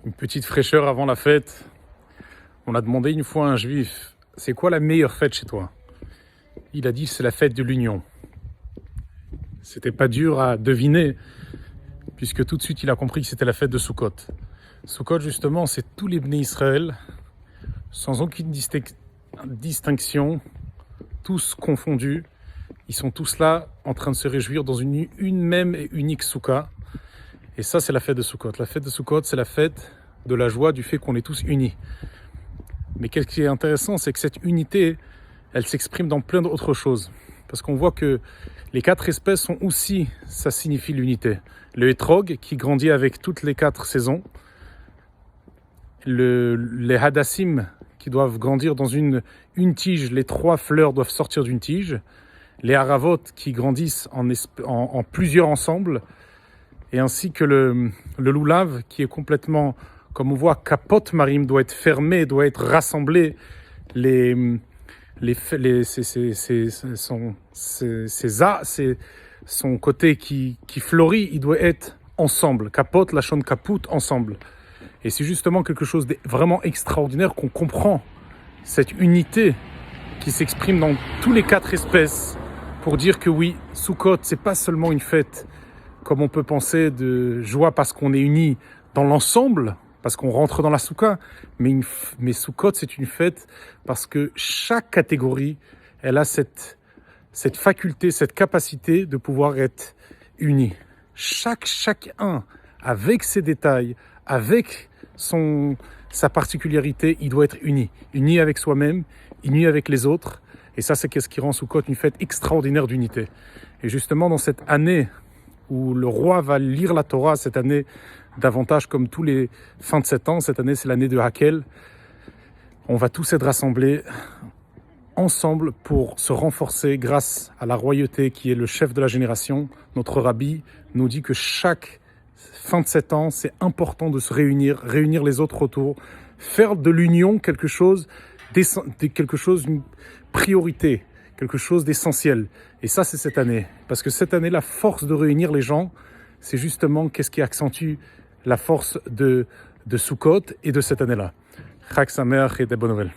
Une petite fraîcheur avant la fête. On a demandé une fois à un juif, c'est quoi la meilleure fête chez toi? Il a dit, c'est la fête de l'union. C'était pas dur à deviner, puisque tout de suite il a compris que c'était la fête de Sukkot. Sukkot, justement, c'est tous les Bnei Israël, sans aucune distinction, tous confondus. Ils sont tous là en train de se réjouir dans une même et unique Soukha. Et ça, c'est la fête de Sukkot. La fête de Sukkot, c'est la fête de la joie du fait qu'on est tous unis. Mais qu'est-ce qui est intéressant, c'est que cette unité, elle s'exprime dans plein d'autres choses. Parce qu'on voit que les 4 espèces sont aussi, ça signifie l'unité. Le hétrog, qui grandit avec toutes les 4 saisons. Les hadassim, qui doivent grandir dans une tige, les 3 fleurs doivent sortir d'une tige. Les haravot, qui grandissent en plusieurs ensembles. Et ainsi que le loulav, qui est complètement, comme on voit, kapot marim, doit être fermé, doit être rassemblé. Son côté qui fleurit, il doit être ensemble. Kapot, la shon kaput, ensemble. Et c'est justement quelque chose de vraiment extraordinaire qu'on comprend. Cette unité qui s'exprime dans tous les 4 espèces pour dire que oui, Sukkot, c'est pas seulement une fête comme on peut penser de joie parce qu'on est unis dans l'ensemble, parce qu'on rentre dans la Soukha, mais Sukkot, c'est une fête parce que chaque catégorie, elle a cette faculté, cette capacité de pouvoir être unie. Chacun, avec ses détails, avec sa particularité, il doit être uni. Uni avec soi-même, uni avec les autres. Et ça, c'est ce qui rend Sukkot une fête extraordinaire d'unité. Et justement, dans cette année où le roi va lire la Torah, cette année davantage comme tous les fins de 7 ans, cette année c'est l'année de Hakel, on va tous être rassemblés ensemble pour se renforcer grâce à la royauté qui est le chef de la génération. Notre rabbi nous dit que chaque fin de 7 ans, c'est important de se réunir les autres autour, faire de l'union quelque chose, une priorité, quelque chose d'essentiel. Et ça, c'est cette année. Parce que cette année, la force de réunir les gens, c'est justement qu'est-ce qui accentue la force de Sukkot et de cette année-là. Chag Sameach et des bonnes nouvelles.